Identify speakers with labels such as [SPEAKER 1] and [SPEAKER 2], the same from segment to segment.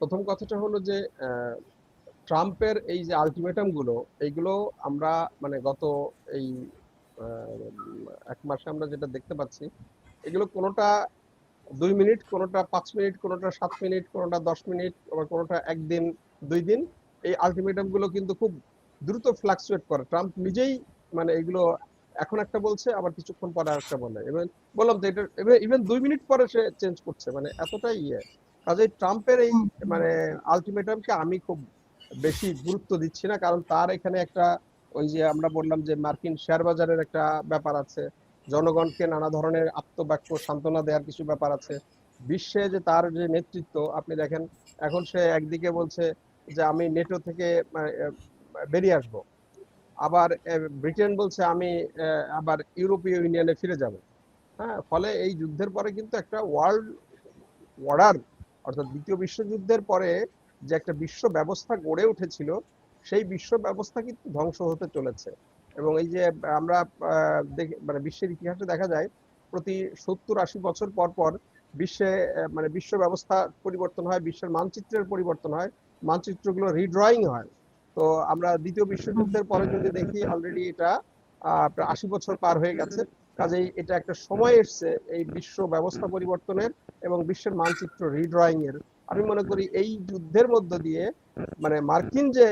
[SPEAKER 1] প্রথম কথাটা হলো যে ট্রাম্পের এই যে আলটিমেটাম গুলো, এইগুলো আমরা মানে গত এই 1 মাসে আমরা যেটা দেখতে পাচ্ছি, এগুলো কোনোটা 2 মিনিট, কোনোটা 5 মিনিট, কোনোটা 7 মিনিট, কোনোটা 10 মিনিট, আবার কোনোটা একদিন 2 দিন। এই আলটিমেটাম গুলো কিন্তু খুব দ্রুত ফ্লাকচুয়েট করে। ট্রাম্প নিজেই মানে এগুলো এখন একটা বলছে, আবার কিছুক্ষণ পরে আরেকটা বলে। এবং বললাম তো এটা ইভেন 2 মিনিট পরে সে চেঞ্জ করছে, মানে এতটাই ইয়ে। কাজে ট্রাম্পের এই
[SPEAKER 2] হুম,
[SPEAKER 1] মানে আলটিমেটামকে আমি খুব বেশি গুরুত্ব দিচ্ছি না, কারণ তার এখানে একটা ওই যে আমরা বললাম যে মার্কিন শেয়ার বাজারের একটা ব্যাপার আছে, জনগণকে নানা ধরনের আপ্তবাক্য সান্ত্বনা দেওয়ার কিছু ব্যাপার আছে। বিশ্বে যে তার যে নেতৃত্ব আপনি দেখেন, এখন সে একদিকে বলছে যে আমি নেটো থেকে বেরিয়ে আসব, আবার ব্রিটেন বলছে আমি আবার ইউরোপীয় ইউনিয়নে ফিরে যাব। হ্যাঁ, ফলে এই যুদ্ধের পরে কিন্তু একটা ওয়ার্ল্ড অর্ডার, অর্থাৎ দ্বিতীয় বিশ্বযুদ্ধের পরে যে একটা বিশ্ব ব্যবস্থা গড়ে উঠেছিল, সেই বিশ্ব ব্যবস্থা কিন্তু ধ্বংস হতে চলেছে। এবং এই যে আমরা মানে বিশ্বের ইতিহাসে দেখা যায় প্রতি 70-80 বছর পর পর বিশ্বে মানে বিশ্ব ব্যবস্থা পরিবর্তন হয়, বিশ্বের মানচিত্রের পরিবর্তন হয়, মানচিত্রগুলো রিড্রয়িং হয়। তো আমরা দ্বিতীয়
[SPEAKER 2] হুম,
[SPEAKER 1] বিশ্বযুদ্ধের পরে যদি দেখি, অলরেডি এটা প্রায় 80 বছর পার হয়ে গেছে। কাজেই এটা একটা সময় এসছে এই বিশ্ব ব্যবস্থা পরিবর্তনের এবং বিশ্বের মানচিত্র রিড্রয়িং এর। আমি মনে করি এই যুদ্ধের মধ্য দিয়ে মানে মার্কিন যে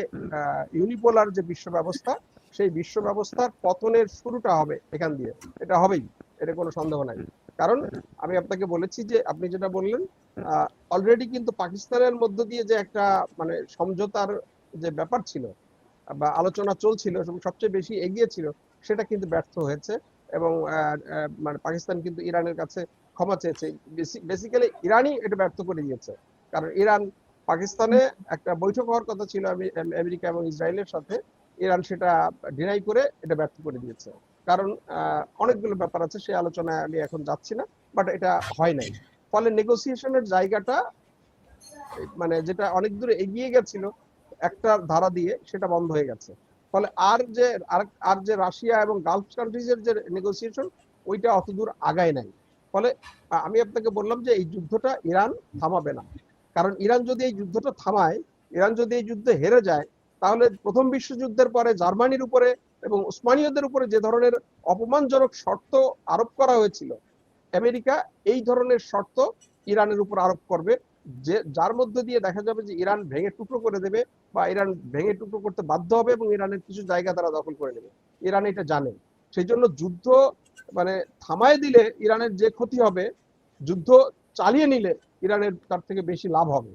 [SPEAKER 1] ইউনিপোলার যে বিশ্ব ব্যবস্থা, সেই বিশ্ব ব্যবস্থার পতনের শুরুটা হবে এখান দিয়ে। এটা হবেই, এটা কোনো সন্দেহ নাই। কারণ আমি আপনাকে বলেছি যে আপনি যেটা বললেন, অলরেডি কিন্তু পাকিস্তানের মধ্য দিয়ে যে একটা মানে সমঝোতার যে ব্যাপার ছিল বা আলোচনা চলছিল এবং সবচেয়ে বেশি এগিয়ে ছিল, সেটা কিন্তু ব্যর্থ হয়েছে। এবং মানে পাকিস্তান কিন্তু ইরানের কাছে ক্ষমা চেয়েছে। বেসিক্যালি ইরানই এটা ব্যর্থ করে দিয়েছে, কারণ ইরান পাকিস্তানে একটা বৈঠক হওয়ার কথা ছিল আমেরিকা এবং ইসরায়েলের সাথে, ইরান সেটা ডিনাই করে এটা ব্যর্থ করে দিয়েছে। কারণ অনেকগুলো ব্যাপার আছে, সেই আলোচনায় আমি এখন যাচ্ছি না, বাট এটা হয় নাই। ফলে নেগোসিয়েশনের জায়গাটা মানে যেটা অনেক দূরে এগিয়ে গেছিল একটা ধারা দিয়ে, সেটা বন্ধ হয়ে গেছে। ফলে আর যে রাশিয়া এবং গালফ কান্ট্রিজের যে নেগোসিয়েশন, ওইটা অত দূর আগায় নাই। ফলে আমি আপনাকে বললাম যে এই যুদ্ধটা ইরান থামাবে না। কারণ ইরান যদি এই যুদ্ধটা থামায়, ইরান যদি এই যুদ্ধে হেরে যায়, তাহলে প্রথম বিশ্বযুদ্ধের পরে জার্মানির উপরে এবং উসমানীয়দের উপরে যে ধরনের অপমানজনক শর্ত আরোপ করা হয়েছিল, আমেরিকা এই ধরনের শর্ত ইরানের উপর আরোপ করবে, যে যার মধ্য দিয়ে দেখা যাবে যে ইরান ভেঙে টুকরো করে দেবে, বা ইরান ভেঙে টুকরো করতে বাধ্য হবে এবং ইরানের কিছু জায়গা তারা দখল করে নেবে। ইরান এটা জানে। সেই জন্য যুদ্ধ মানে থামায় দিলে ইরানের যে ক্ষতি হবে, যুদ্ধ চালিয়ে নিলে ইরানের তার থেকে বেশি লাভ হবে।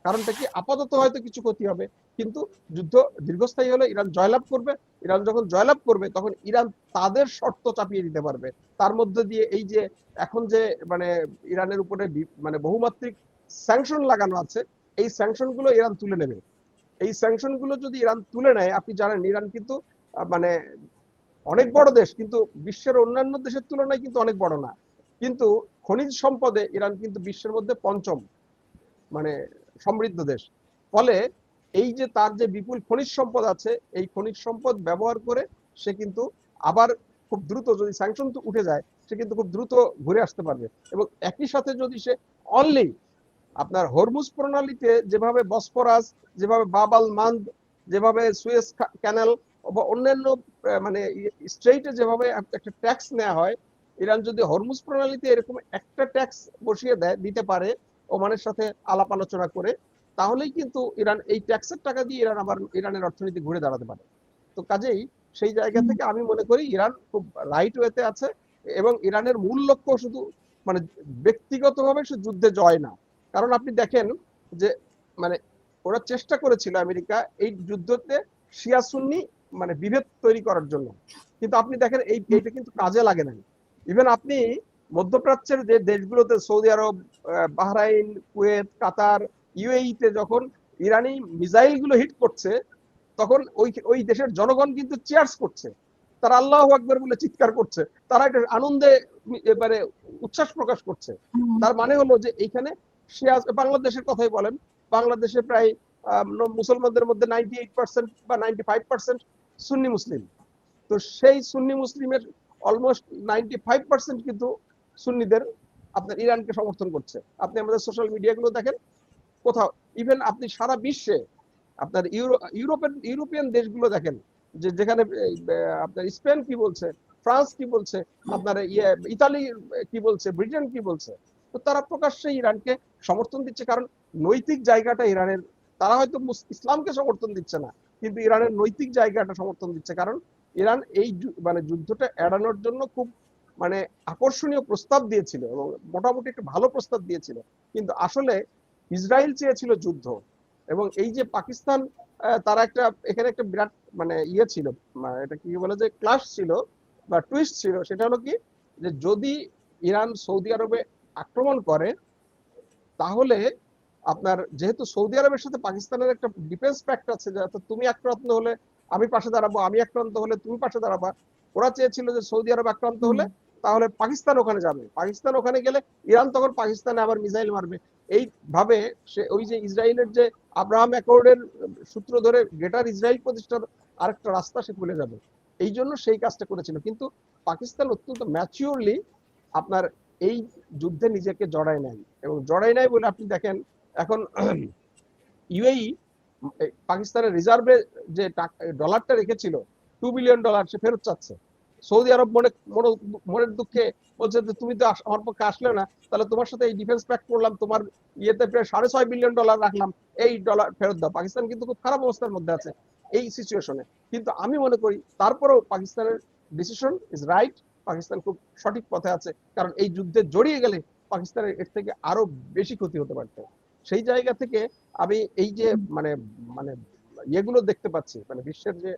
[SPEAKER 1] কারণটা কি, আপাতত হয়তো কিছু ক্ষতি হবে, কিন্তু যুদ্ধ দীর্ঘস্থায়ী হলে ইরান জয়লাভ করবে। ইরান যখন জয়লাভ করবে, তখন ইরান তাদের শর্ত চাপিয়ে দিতে পারবে। তার মধ্যে দিয়ে এই যে এখন যে মানে ইরানের উপরে মানে বহুমাত্রিক স্যাংশন লাগানো আছে, এই স্যাংশন গুলো ইরান তুলে নেবে। এই স্যাংশন গুলো যদি ইরান তুলে নেয়, আপনি জানেন ইরান কিন্তু মানে অনেক বড় দেশ, কিন্তু বিশ্বের অন্যান্য দেশের তুলনায় কিন্তু অনেক বড় না। কিন্তু খনিজ সম্পদে ইরান কিন্তু বিশ্বের মধ্যে পঞ্চম মানে সমৃদ্ধ দেশ। ফলে এই যে তার যে বিপুল খনিজ সম্পদ আছে, এই খনিজ সম্পদ ব্যবহার করে সে কিন্তু আবার খুব দ্রুত, যদি স্যাংশন উঠে যায়, সে কিন্তু খুব দ্রুত ঘুরে আসতে পারবে। এবং একই সাথে যদি সে অনলি আপনার হরমুজ প্রণালীতে যেভাবে বসফরাস, যেভাবে বাব আল মান্দ, যেভাবে সুয়েজ ক্যানেল বা অন্যান্য মানে স্ট্রেইটে যেভাবে একটা ট্যাক্স নেওয়া হয়, ইরান যদি হরমুজ প্রণালীতে এরকম একটা ট্যাক্স বসিয়ে দিতে পারে ওমানের সাথে আলাপ আলোচনা করে, তাহলেই কিন্তু ইরান এই ট্যাক্সের টাকা দিয়ে ইরান আবার ইরানের অর্থনীতি ঘুরে দাঁড়াতে পারে। তো কাজেই সেই জায়গা
[SPEAKER 2] হুম,
[SPEAKER 1] থেকে আমি মনে করি ইরান খুব রাইট ওয়েতে আছে। এবং ইরানের মূল লক্ষ্য শুধু মানে ব্যক্তিগতভাবে সে যুদ্ধে জয় না। কারণ আপনি দেখেন যে মানে ওরা চেষ্টা করেছিল আমেরিকা এই যুদ্ধতে শিয়া সুন্নি মানে বিভেদ তৈরি করার জন্য, কিন্তু আপনি দেখেন
[SPEAKER 2] হুম,
[SPEAKER 1] এইটা কিন্তু কাজে লাগে নাই। ইভেন আপনি মধ্যপ্রাচ্যের যে দেশগুলোতে সৌদি আরব, বাহরাইন, কুয়েত, কাতার, ইউএই তে যখন ইরানি মিসাইল গুলো হিট করছে, তখন ওই ওই দেশের জনগণ কিন্তু চিয়ার্স করছে, তারা আল্লাহ আকবর বলে চিৎকার করছে, তারা একটা আনন্দে এবারে উচ্ছ্বাস প্রকাশ করছে।
[SPEAKER 2] হুম,
[SPEAKER 1] তার মানে হলো যে এইখানে শিয়া, বাংলাদেশের কথাই বলেন, বাংলাদেশে প্রায় মুসলমানদের মধ্যে 98% বা 95% সুন্নি মুসলিম। তো সেই সুন্নি মুসলিমের অলমোস্ট 95% কিন্তু সুন্নিদের আপনার ইরানকে সমর্থন করছে। আপনি আমাদের সোশ্যাল মিডিয়া গুলো দেখেন, কোথাও, ইভেন আপনি সারা বিশ্বে আপনার ইউরোপিয়ান দেশগুলো দেখেন, যে যেখানে আপনার স্পেন কি বলছে, ফ্রান্স কি বলছে, আপনার ইতালি কি বলছে, ব্রিটেন কি বলছে, তো তারা প্রকাশ্যে ইরানকে সমর্থন দিচ্ছে। কারণ নৈতিক জায়গাটা ইরানের, তারা হয়তো ইসলামকে সমর্থন দিচ্ছে না, কিন্তু ইরানের নৈতিক জায়গাটা সমর্থন দিচ্ছে। কারণ ইরান এই মানে যুদ্ধটা এড়ানোর জন্য খুব মানে আকর্ষণীয় প্রস্তাব দিয়েছিল এবং মোটামুটি একটা ভালো প্রস্তাব দিয়েছিল, কিন্তু আসলে ইসরায়েল চেয়েছিল যুদ্ধ। এবং এই যে পাকিস্তান, তারা একটা এখানে একটা বিরাট মানে ছিল, এটা কি বলে যে ক্লাশ ছিল বা টুইস্ট ছিল, সেটা হলো কি, যে যদি ইরান সৌদি আরবে আক্রমণ করে, তাহলে আপনার যেহেতু সৌদি আরবের সাথে পাকিস্তানের একটা ডিফেন্স প্যাক্ট আছে, যে তুমি আক্রান্ত হলে আমি পাশে দাঁড়াবো, আমি আক্রান্ত হলে তুমি পাশে দাঁড়াবা। ওরা চেয়েছিল যে সৌদি আরব আক্রান্ত হলে তাহলে পাকিস্তান ওখানে যাবে, পাকিস্তান ওখানে গেলে ইরান তখন পাকিস্তানে আবার মিসাইল মারবে। এইভাবে সে ওই যে ইসরায়েলের যে আব্রাহাম অ্যাকর্ডের সূত্র ধরে গ্রেটার ইসরায়েল প্রতিষ্ঠার আরেকটা রাস্তা সে খুলে যাবে, এই জন্য সেই কাজটা করেছিল। কিন্তু পাকিস্তান অত্যন্ত ম্যাচিওরলি আপনার এই যুদ্ধে নিজেকে জড়ায় নাই, এবং জড়ায় নাই বলে আপনি দেখেন এখন ইউএই পাকিস্তানের রিজার্ভে যে ডলারটা রেখেছিল $2 বিলিয়ন সে ফেরত চাচ্ছে। সৌদি আরব মনের দুঃখে বলছে যে তুমি তো আমার পক্ষে আসলে না, তাহলে তোমার সাথে এই ডিফেন্স প্যাক্ট করলাম, তোমার ইয়েতে প্রায় $6.5 বিলিয়ন রাখলাম, এই ডলার ফেরত দাও। পাকিস্তান কিন্তু খুব খারাপ অবস্থার মধ্যে আছে এই সিচুয়েশনে। কিন্তু আমি মনে করি তারপরেও পাকিস্তানের ডিসিশন ইজ রাইট, পাকিস্তান খুব সঠিক পথে আছে। কারণ এই যুদ্ধে জড়িয়ে গেলে পাকিস্তানের এর থেকে আরো বেশি ক্ষতি হতে পারত। সেই জায়গা থেকে আমি এই যে মানে মানে ইয়েগুলো দেখতে পাচ্ছি, মানে বিশ্বের যে